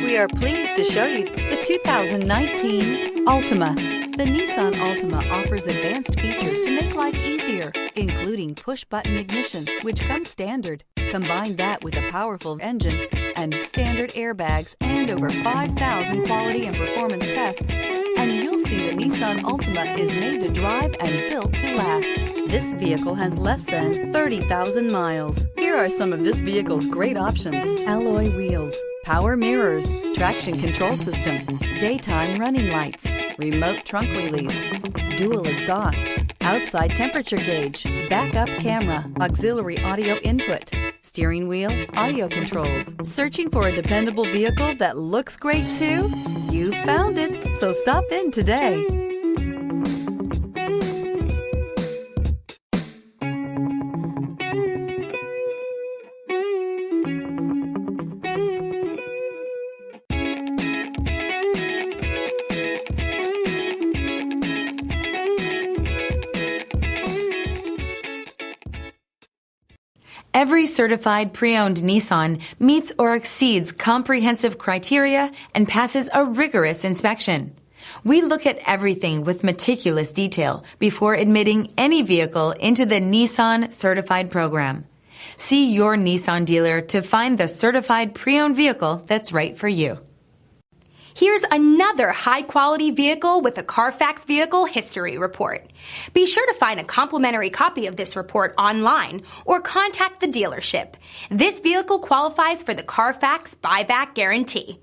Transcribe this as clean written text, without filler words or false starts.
We are pleased to show you the 2019 Altima. The Nissan Altima offers advanced features to make life easier, including push-button ignition, which comes standard. Combine that with a powerful engine and standard airbags and over 5,000 quality and performance tests, and you'll see the Nissan Altima is made to drive and built to last. This vehicle has less than 30,000 miles. Here are some of this vehicle's great options: alloy wheels, power mirrors, traction control system, daytime running lights, remote trunk release, dual exhaust, outside temperature gauge, backup camera, auxiliary audio input, steering wheel audio controls. Searching for a dependable vehicle that looks great too? You found it, so stop in today. Every certified pre-owned Nissan meets or exceeds comprehensive criteria and passes a rigorous inspection. We look at everything with meticulous detail before admitting any vehicle into the Nissan Certified Program. See your Nissan dealer to find the certified pre-owned vehicle that's right for you. Here's another high-quality vehicle with a Carfax Vehicle History Report. Be sure to find a complimentary copy of this report online or contact the dealership. This vehicle qualifies for the Carfax Buyback Guarantee.